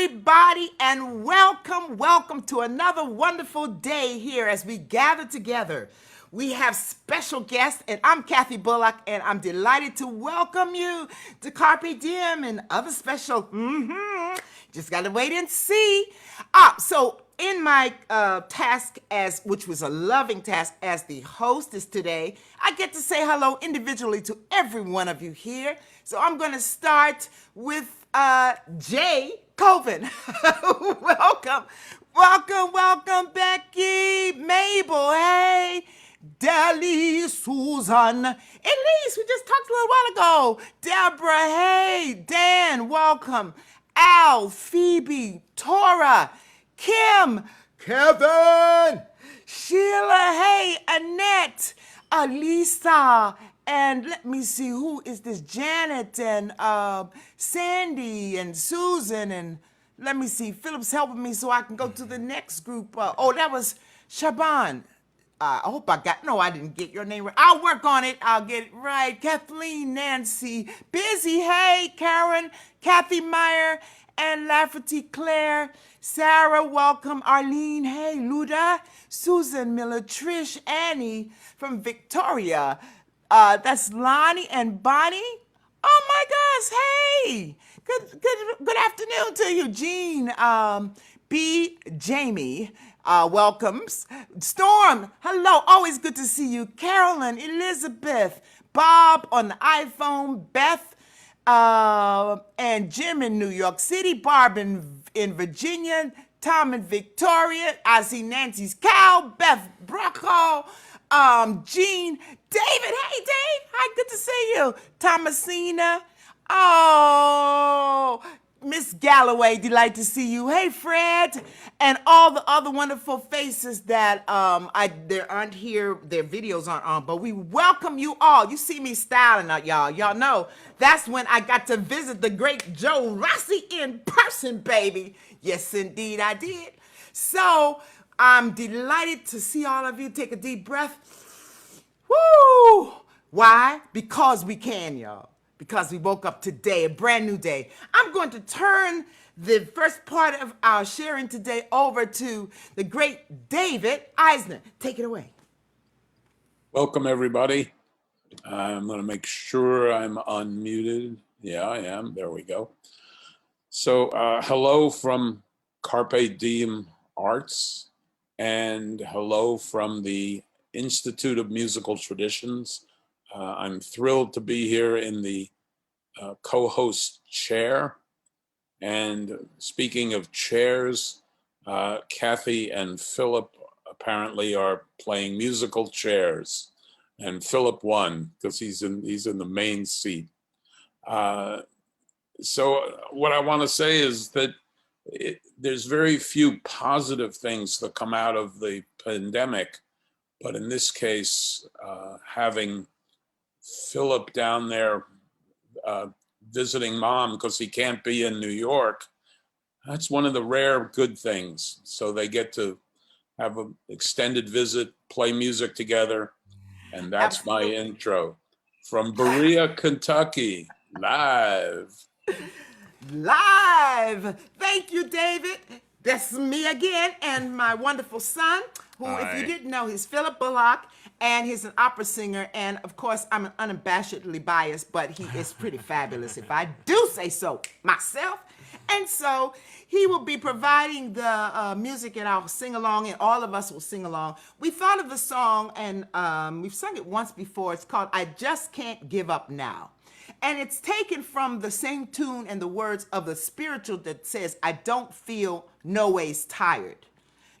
everybody, and welcome to another wonderful day here as we gather together. We have special guests, and I'm Kathy Bullock, and I'm delighted to welcome you to Carpe Diem and other special. Just gotta wait and see. So in my task, which was a loving task as the hostess today, I get to say hello individually to every one of you here. So I'm going to start with Jay Colvin. welcome, Becky, Mabel, hey, Deli, Susan, Elise, we just talked a little while ago, Deborah, hey, Dan, welcome, Al, Phoebe, Tora, Kim, Kevin, Sheila, hey, Annette, Alisa, and let me see, who is this? Janet and Sandy and Susan, and let me see, Philip's helping me so I can go to the next group. That was Shaban. I hope I didn't get your name right. I'll work on it. I'll get it right. Kathleen, Nancy, Busy, hey, Karen, Kathy Meyer, and Lafferty, Claire, Sarah, welcome, Arlene, hey, Luda, Susan Miller, Trish, Annie from Victoria. That's Lonnie and Bonnie. Oh my gosh, hey, good afternoon to you, Jean, B, Jamie. Welcomes. Storm, hello, always good to see you. Carolyn, Elizabeth, Bob on the iPhone, Beth, and Jim in New York City, Barb in Virginia, Tom in Victoria. I see Nancy's cow, Beth Brocco, Jean, David, hey Dave, hi, good to see you. Thomasina, oh, Miss Galloway, delight to see you. Hey, Fred, and all the other wonderful faces that there aren't here, their videos aren't on, but we welcome you all. You see me styling out, y'all. Y'all know that's when I got to visit the great Joe Rossi in person, baby. Yes, indeed, I did. So I'm delighted to see all of you. Take a deep breath. Woo! Why? Because we can, y'all. Because we woke up today, a brand new day. I'm going to turn the first part of our sharing today over to the great David Eisner. Take it away. Welcome, everybody. I'm going to make sure I'm unmuted. Yeah, I am. There we go. So hello from Carpe Diem Arts, and hello from the Institute of Musical Traditions. I'm thrilled to be here in the co-host chair. And speaking of chairs, Kathy and Philip apparently are playing musical chairs, and Philip won because he's in the main seat. So what I want to say is that there's very few positive things that come out of the pandemic, but in this case, having Philip down there visiting mom because he can't be in New York, that's one of the rare good things. So they get to have an extended visit, play music together, and that's my intro from Berea, Kentucky, live. Thank you, David. That's me again, and my wonderful son, who, If you didn't know, he's Philip Bullock, and he's an opera singer, and of course, I'm unabashedly biased, but he is pretty fabulous, if I do say so myself. And so he will be providing the music, and I'll sing along, and all of us will sing along. We thought of the song, and we've sung it once before. It's called I Just Can't Give Up Now. And it's taken from the same tune and the words of the spiritual that says, I don't feel no ways tired.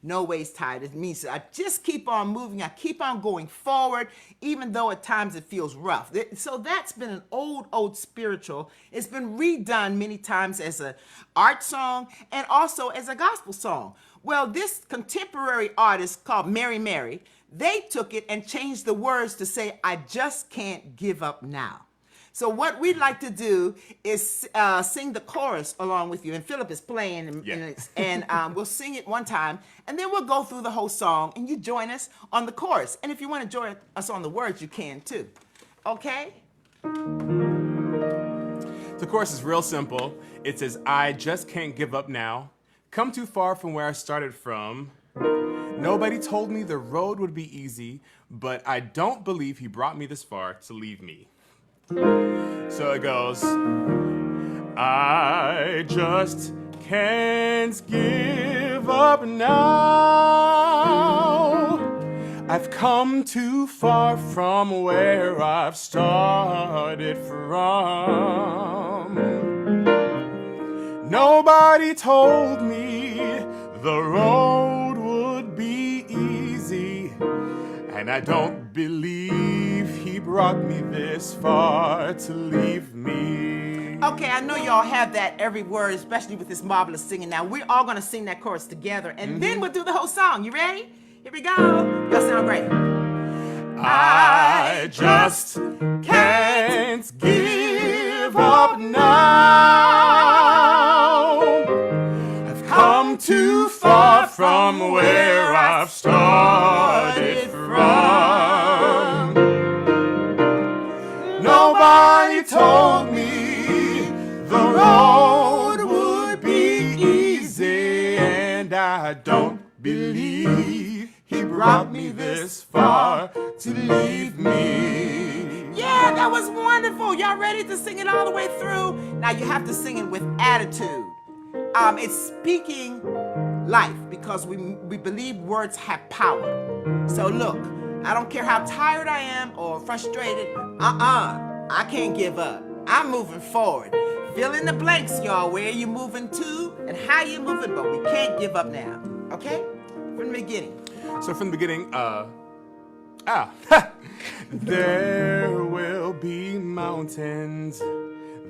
No ways tired. It means I just keep on moving. I keep on going forward, even though at times it feels rough. So that's been an old spiritual. It's been redone many times as an art song and also as a gospel song. Well, this contemporary artist called Mary Mary, they took it and changed the words to say, I just can't give up now. So what we'd like to do is sing the chorus along with you, and Philip is playing, and we'll sing it one time, and then we'll go through the whole song, and you join us on the chorus. And if you want to join us on the words, you can too. Okay? So chorus is real simple. It says, I just can't give up now. Come too far from where I started from. Nobody told me the road would be easy, but I don't believe he brought me this far to leave me. So it goes, I just can't give up now. I've come too far from where I've started from. Nobody told me the road would be easy, and I don't believe he brought me this far to leave me. Okay, I know y'all have that every word, especially with this marvelous singing. Now, we're all gonna sing that chorus together, and then we'll do the whole song. You ready? Here we go. Y'all sound great. I just can't give up now. I've come too far from where I've started from. Nobody told me the road would be easy, and I don't believe he brought me this far to leave me. Yeah, that was wonderful. Y'all ready to sing it all the way through? Now you have to sing it with attitude. It's speaking life because we believe words have power. So look, I don't care how tired I am or frustrated. I can't give up. I'm moving forward. Fill in the blanks, y'all. Where you moving to and how you moving, but we can't give up now. Okay? From the beginning. So from the beginning, there will be mountains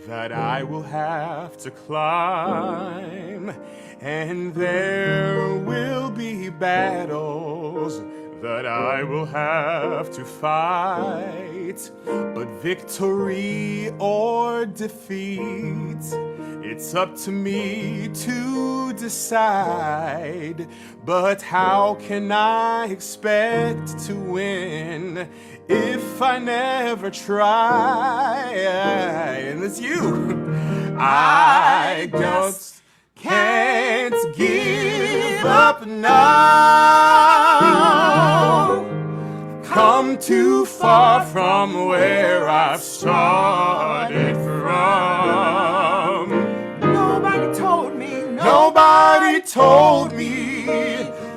that I will have to climb, and there will be battles that I will have to fight. But victory or defeat, it's up to me to decide. But how can I expect to win if I never try? And it's you. I just can't give up now. Come too far from where I've started from. Nobody told me. Nobody told me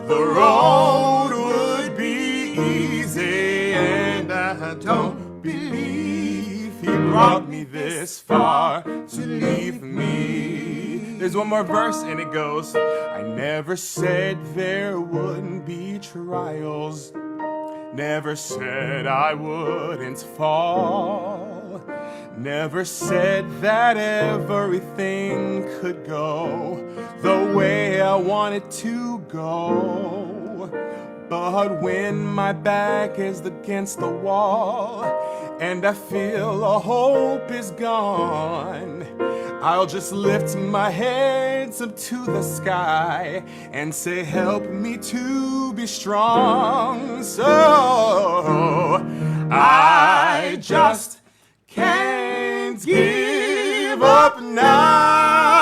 the road would be easy, and I don't believe he brought me this far to leave me. There's one more verse and it goes, I never said there wouldn't be trials, never said I wouldn't fall, never said that everything could go the way I wanted to go. But when my back is against the wall and I feel all hope is gone, I'll just lift my hands up to the sky and say, help me to be strong. So I just can't give up now.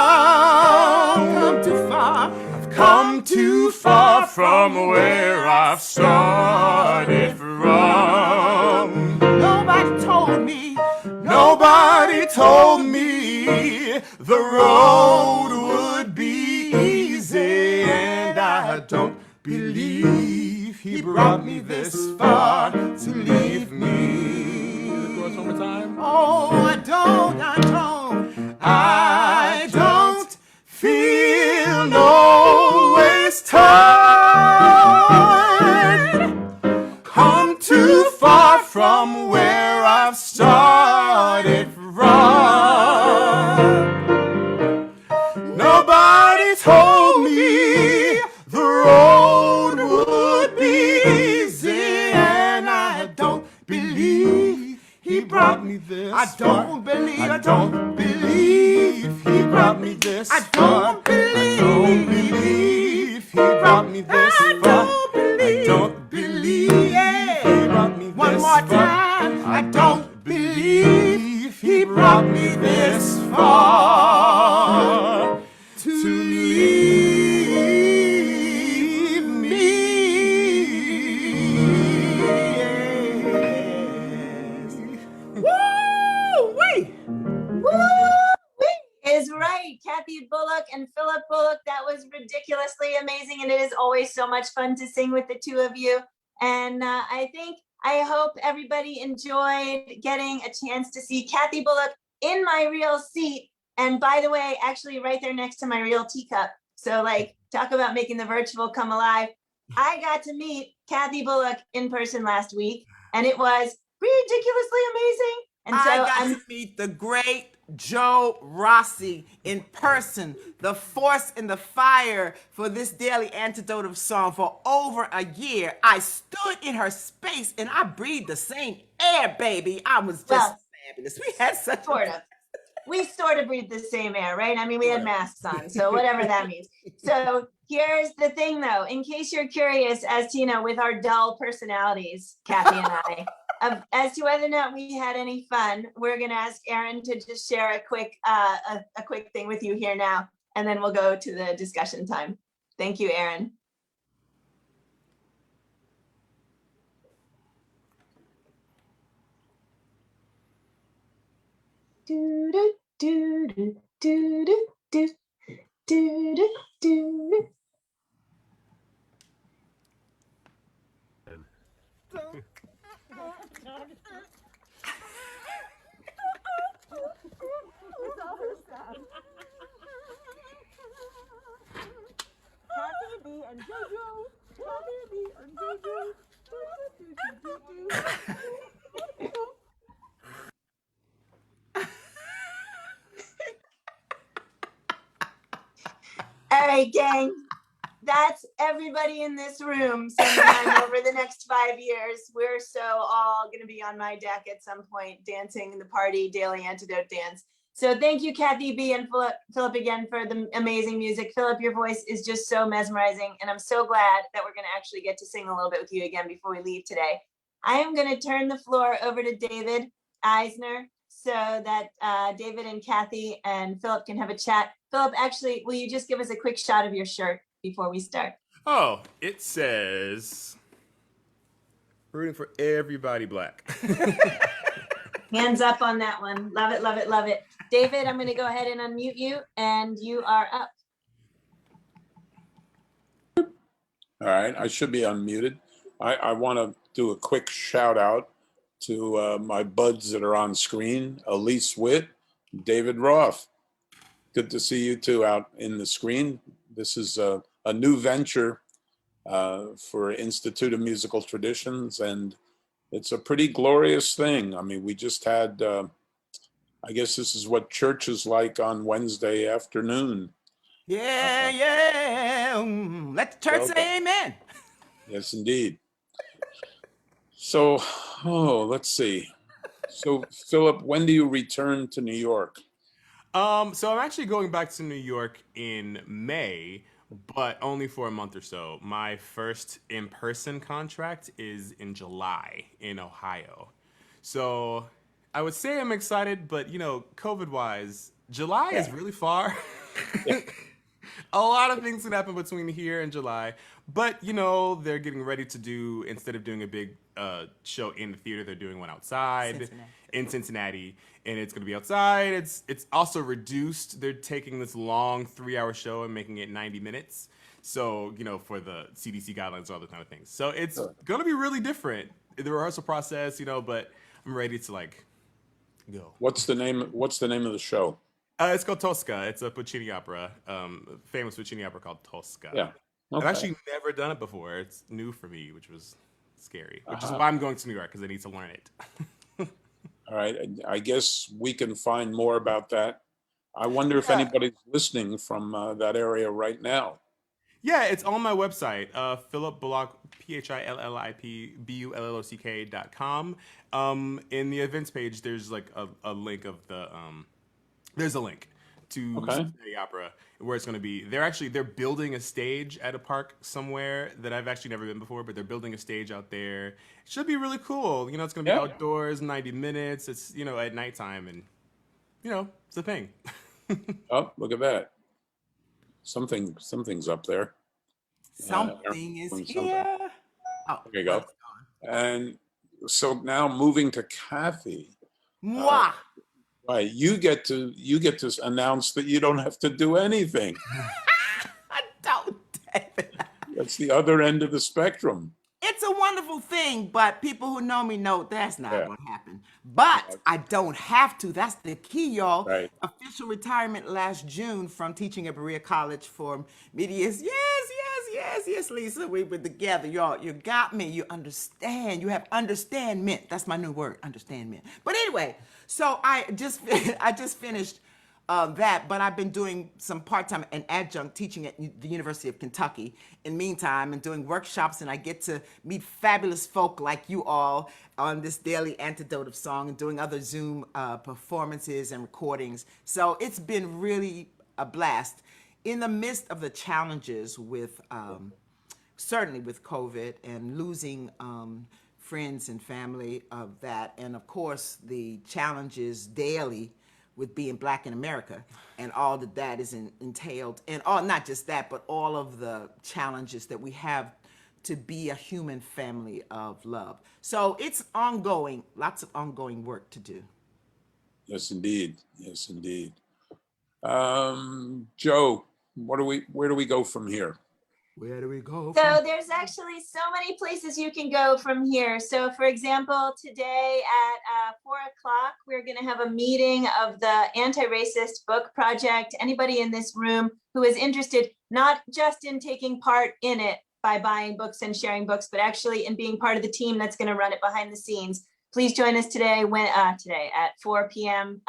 Come too far. I've come too far from where I've started from. Nobody told me. Nobody told me the road would be easy, and I don't believe he brought me this far to leave me. One more time. Oh, I don't. I don't feel no waste time. Come too far from where I've started from. Nobody told me the road would be easy, and I don't believe he brought me this I far. don't believe. I don't believe he brought me this I far. don't believe. I don't believe he brought me this I far. don't believe. I don't believe he brought me One this more far. time. I don't believe he brought me this far. leave me. Woo-wee! Is right. Kathy Bullock and Philip Bullock. That was ridiculously amazing. And it is always so much fun to sing with the two of you. And I hope everybody enjoyed getting a chance to see Kathy Bullock in my real seat. And by the way, actually right there next to my real teacup. So like, talk about making the virtual come alive. I got to meet Kathy Bullock in person last week, and it was ridiculously amazing. And so I got to meet the great Joe Rossi in person, the force and the fire for this daily antidote of song for over a year. I stood in her space and I breathed the same air, baby. I was just fabulous. We had such sort of. We sort of breathe the same air, right? I mean, we had masks on, so whatever that means. So here's the thing, though, in case you're curious as to, you know, with our dull personalities, Kathy and I, as to whether or not we had any fun, we're going to ask Aaron to just share a quick thing with you here now, and then we'll go to the discussion time. Thank you, Aaron. Do do do do do do do do do. Kathy B and JoJo. Kathy B and JoJo. All right, gang. That's everybody in this room sometime over the next 5 years. We're so all going to be on my deck at some point, dancing the party daily antidote dance. So thank you, Kathy B and Philip again for the amazing music. Philip, your voice is just so mesmerizing, and I'm so glad that we're going to actually get to sing a little bit with you again before we leave today. I am going to turn the floor over to David Eisner so that David and Kathy and Philip can have a chat. Philip, actually, will you just give us a quick shot of your shirt before we start? Oh, it says rooting for everybody black. Hands up on that one. Love it, love it, love it. David, I'm going to go ahead and unmute you, and you are up. All right, I should be unmuted. I want to do a quick shout out to my buds that are on screen, Elise Witt, David Roth. Good to see you two out in the screen. This is a new venture for Institute of Musical Traditions, and it's a pretty glorious thing. I mean, we just had, I guess this is what church is like on Wednesday afternoon. Yeah. Let the church say amen. Yes, indeed. So, let's see. So, Philip, when do you return to New York? So I'm actually going back to New York in May, but only for a month or so. My first in-person contract is in July in Ohio. So I would say I'm excited, but you know, COVID-wise, July is really far. A lot of things can happen between here and July, but you know, they're getting ready to do, instead of doing a big show in the theater, they're doing one outside in Cincinnati, and it's going to be outside. It's also reduced. They're taking this long 3-hour show and making it 90 minutes. So, you know, for the CDC guidelines, all those kind of things. So it's going to be really different, the rehearsal process, you know, but I'm ready to like go. What's the name of the show? It's called Tosca. It's a Puccini opera, famous Puccini opera called Tosca. Yeah. Okay. I've actually never done it before. It's new for me, which was scary, which is why I'm going to New York, because I need to learn it. All right. I guess we can find more about that. I wonder if anybody's listening from that area right now. Yeah, it's on my website, Philip Bullock, PhilipBullock.com. In the events page, there's like a link of the, there's a link to the opera where it's going to be. They're building a stage at a park somewhere that I've actually never been before, but they're building a stage out there. It should be really cool. You know, it's going to be outdoors, 90 minutes. It's, you know, at nighttime, and, you know, it's a thing. Oh, look at that. Something's up there. Something is something. here. Oh, There you go. it's And so now moving to Kathy. gone. Mwah. Right, you get to announce that you don't have to do anything. Don't, David. That's the other end of the spectrum. It's a wonderful thing, but people who know me know that's not Yeah. going to happen. But I don't have to. That's the key, y'all. Right. Official retirement last June from teaching at Berea College for many years. Yes, Lisa. We were together, y'all. You got me. You understand. You have understandment. That's my new word, understandment. But anyway, so I just finished that, but I've been doing some part-time and adjunct teaching at the University of Kentucky in meantime and doing workshops, and I get to meet fabulous folk like you all on this daily antidote of song and doing other Zoom performances and recordings. So it's been really a blast in the midst of the challenges with certainly with COVID and losing friends and family of that, and of course the challenges daily with being Black in America and all that is entailed, and all, not just that, but all of the challenges that we have to be a human family of love. So it's ongoing, lots of ongoing work to do. Yes, indeed. Yes, indeed. Joe, where do we go from here? Where do we go? So there's actually so many places you can go from here. So for example, today at 4 o'clock, we're going to have a meeting of the Anti-Racist Book Project. Anybody in this room who is interested, not just in taking part in it by buying books and sharing books, but actually in being part of the team that's going to run it behind the scenes, please join us today today at 4 p.m.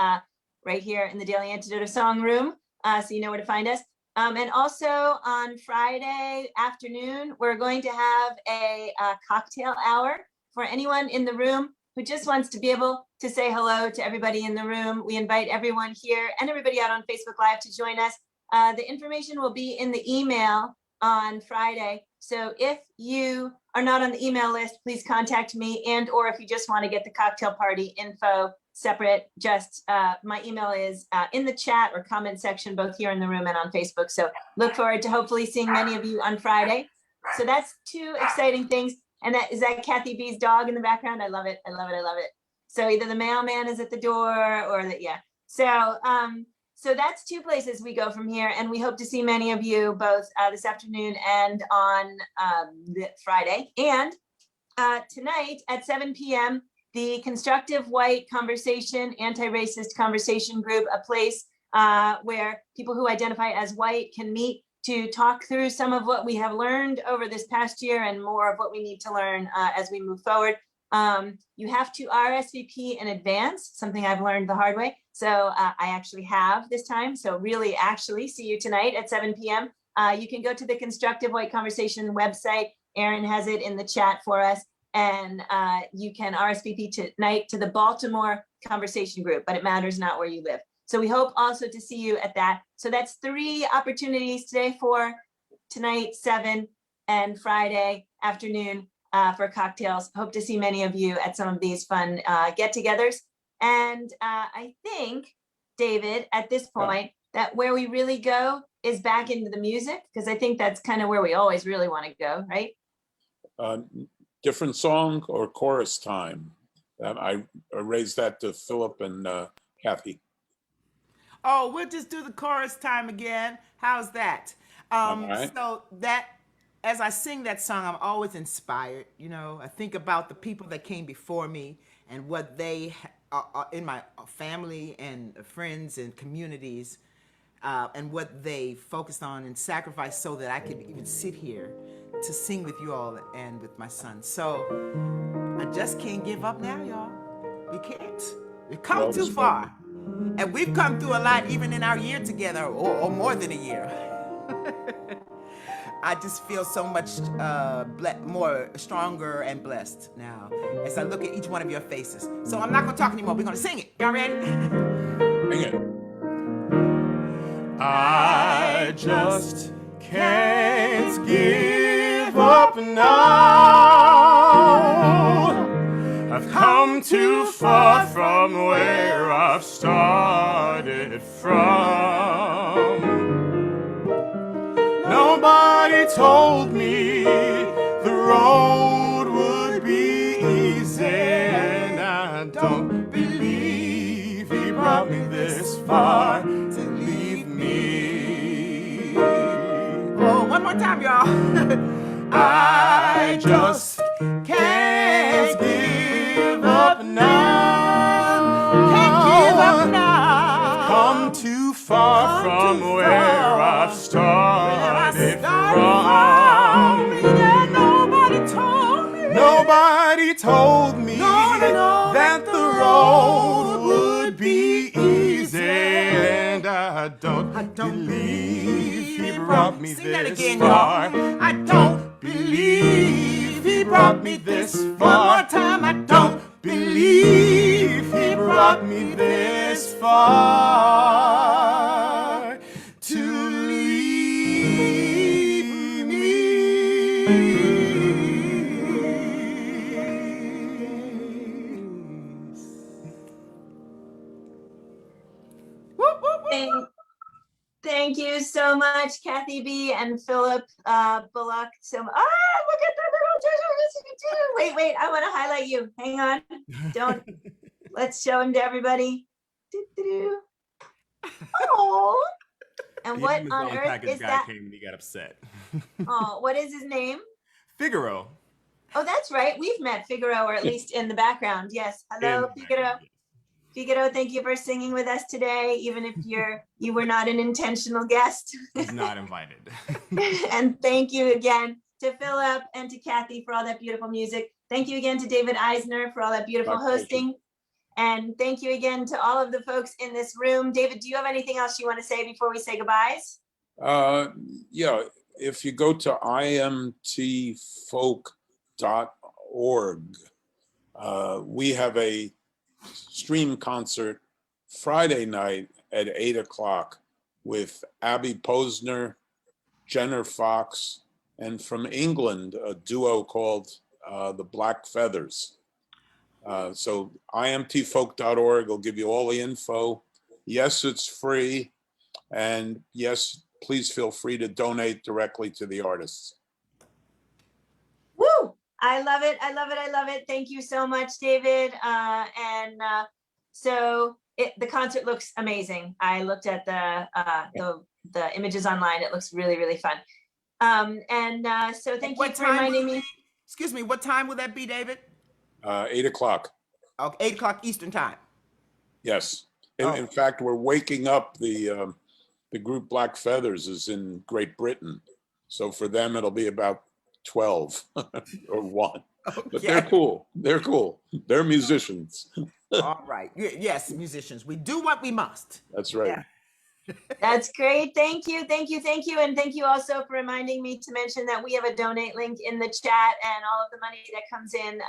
Right here in the Daily Antidote of Song room, so you know where to find us. And also on Friday afternoon, we're going to have a cocktail hour for anyone in the room who just wants to be able to say hello to everybody in the room. We invite everyone here and everybody out on Facebook Live to join us. The information will be in the email on Friday. So if you are not on the email list, please contact me, and or if you just want to get the cocktail party info separate, just my email is in the chat or comment section, both here in the room and on Facebook. So look forward to hopefully seeing many of you on Friday. So that's two exciting things. And is that Kathy B's dog in the background? I love it. I love it. I love it. So either the mailman is at the door or yeah. So so that's two places we go from here, and we hope to see many of you both this afternoon and on the Friday. And tonight at 7 p.m. the Constructive White Conversation, Anti-Racist Conversation Group, a place where people who identify as white can meet to talk through some of what we have learned over this past year and more of what we need to learn as we move forward. You have to RSVP in advance, something I've learned the hard way. So I actually have this time. So really actually see you tonight at 7 p.m. You can go to the Constructive White Conversation website. Aaron has it in the chat for us. And you can RSVP tonight to the Baltimore Conversation Group, but it matters not where you live. So we hope also to see you at that. So that's 3 opportunities today, for tonight, 7, and Friday afternoon for cocktails. Hope to see many of you at some of these fun get-togethers. And I think, David, at this point, that where we really go is back into the music, because I think that's kind of where we always really want to go, right? Different song or chorus time? I raised that to Philip and Kathy. Oh, we'll just do the chorus time again. How's that? Right. So that, as I sing that song, I'm always inspired. You know, I think about the people that came before me and what they are in my family and friends and communities, and what they focused on and sacrificed so that I could even sit here to sing with you all and with my son. So I just can't give up now, y'all. We can't. We've come too far. And we've come through a lot even in our year together, or more than a year. I just feel so much more stronger and blessed now as I look at each one of your faces. So I'm not gonna talk anymore. We're gonna sing it. Y'all ready? Sing it. I just can't give up now. I've come too far from where I've started from. Nobody told me the road would be easy, and I don't believe he brought me this far to leave me. Oh, one more time, y'all. I just can't give up now. Can't give up now. Come too far from where I started from. Yeah, nobody told me. Nobody told me No, that the road would be easy, and I don't believe he brought me Sing that this again, far. y'all. I don't believe he brought me this far. One more time, I Don't believe he brought me this far to leave me. Thank you so much, Kathy B and Philip Bullock. Look at the little Wait, I want to highlight you. Hang on. Don't. Let's show him to everybody. Oh. And The what Amazon on earth package is guy that? came and he got upset. Oh, what is his name? Figaro. Oh, that's right. We've met Figaro, or at least in the background. Yes. Hello, Figaro. Figaro, thank you for singing with us today, even if you were not an intentional guest. He's not invited. And thank you again to Philip and to Kathy for all that beautiful music. Thank you again to David Eisner for all that beautiful My pleasure. hosting. And thank you again to all of the folks in this room. David, do you have anything else you want to say before we say goodbyes? Yeah, if you go to imtfolk.org, we have a stream concert Friday night at 8 o'clock with Abby Posner, Jenner Fox, and from England, a duo called the Black Feathers. So imtfolk.org will give you all the info. Yes, it's free. And yes, please feel free to donate directly to the artists. Woo! I love it. Thank you so much, David. So the concert looks amazing. I looked at the images online. It looks really, really fun. So thank you for reminding me. Excuse me, what time will that be, David? 8 o'clock. Okay, 8 o'clock Eastern time. Yes. Oh. In fact, we're waking up the group Black Feathers is in Great Britain. So for them, it'll be about 12 or 1. Okay. But they're cool. They're musicians. All right. Yes, musicians. We do what we must. That's right. Yeah. That's great. Thank you. And thank you also for reminding me to mention that we have a donate link in the chat, and all of the money that comes in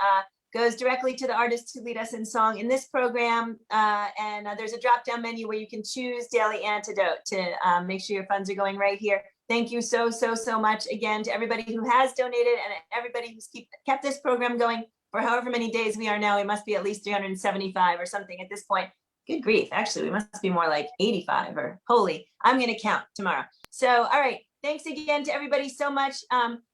goes directly to the artists who lead us in song in this program. And there's a drop-down menu where you can choose Daily Antidote to make sure your funds are going right here. Thank you so much again to everybody who has donated and everybody who's kept this program going for however many days we are now. We must be at least 375 or something at this point. Good grief. Actually, we must be more like 85 or holy. I'm going to count tomorrow. So, all right. Thanks again to everybody so much.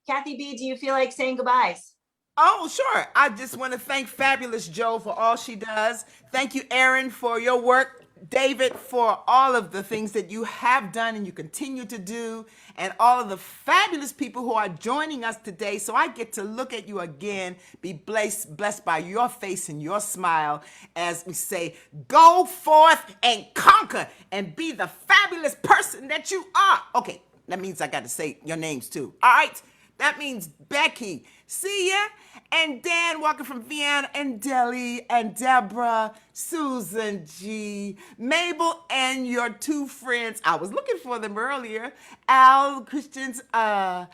Kathy B, do you feel like saying goodbyes? Oh, sure. I just want to thank Fabulous Joe for all she does. Thank you, Aaron, for your work. David, for all of the things that you have done and you continue to do, and all of the fabulous people who are joining us today. So I get to look at you again, be blessed by your face and your smile as we say, go forth and conquer and be the fabulous person that you are. Okay, that means I got to say your names too. All right, that means Becky, see ya, and Dan walking from Vienna, and Deli, and Deborah, Susan G, Mabel, and your 2 friends. I was looking for them earlier. Al, Christians, Kim.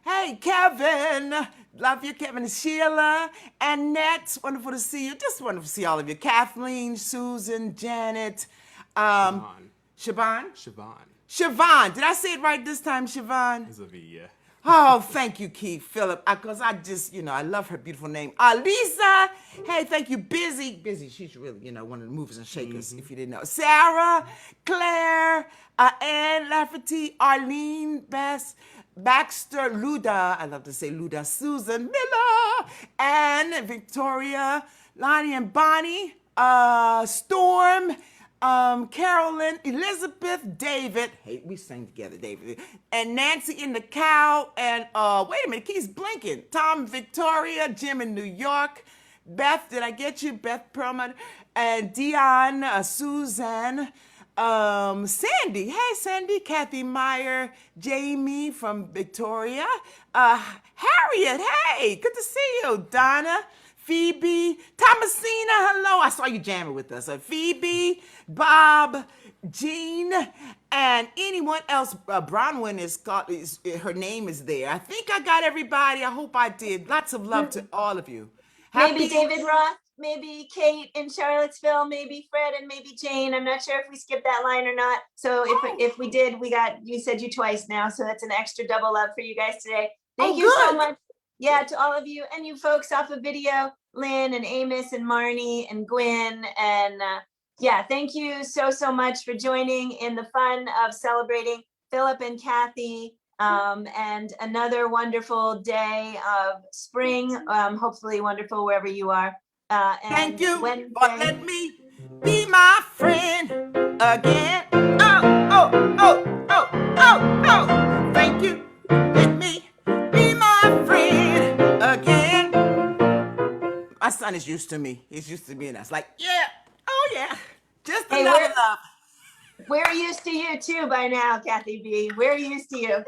Hey, Kevin. Love you, Kevin. Sheila, Annette. Wonderful to see you. Just wonderful to see all of you. Kathleen, Susan, Janet, Siobhan. Siobhan. Siobhan. Did I say it right this time, Siobhan? It's a V, yeah. Oh, thank you, Keith Phillip, because I just, I love her beautiful name. Lisa, hey, thank you. Busy, she's really, one of the movers and shakers, if you didn't know. Sarah, Claire, Ann Lafferty, Arlene, Bess, Baxter, Luda, I love to say Luda, Susan, Miller, Anne, Victoria, Lonnie and Bonnie, Storm, Carolyn, Elizabeth, David. Hey, we sang together, David. And Nancy in the cow. And wait a minute, Keith's blinking. Tom, Victoria, Jim in New York. Beth, did I get you? Beth Perlman. And Dion, Suzanne. Sandy, hey Sandy, Kathy Meyer, Jamie from Victoria. Harriet, hey, good to see you. Donna. Phoebe, Thomasina, hello. I saw you jamming with us. Phoebe, Bob, Jean, and anyone else. Bronwyn her name is there. I think I got everybody. I hope I did. Lots of love to all of you. Maybe David Roth, maybe Kate in Charlottesville, maybe Fred, and maybe Jane. I'm not sure if we skipped that line or not. So if we did, you said you twice now. So that's an extra double love for you guys today. Thank you so much. Yeah, to all of you and you folks off of video, Lynn and Amos and Marnie and Gwen. And yeah, thank you so much for joining in the fun of celebrating Philip and Kathy and another wonderful day of spring, hopefully wonderful wherever you are. Thank you for letting me be my friend again. Oh. Thank you. Let me be my friend again. My son is used to me. He's used to me, and I was like, yeah, oh yeah, just another love. We're used to you too by now, Kathy B. We're used to you.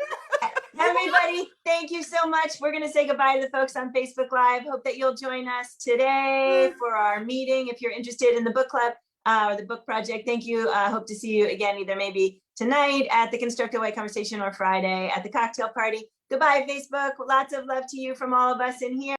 Everybody, thank you so much. We're going to say goodbye to the folks on Facebook Live. Hope that you'll join us today for our meeting. If you're interested in the book club or the book project, thank you. Hope to see you again, either maybe tonight at the Constructive White Conversation or Friday at the cocktail party. Goodbye, Facebook. Lots of love to you from all of us in here.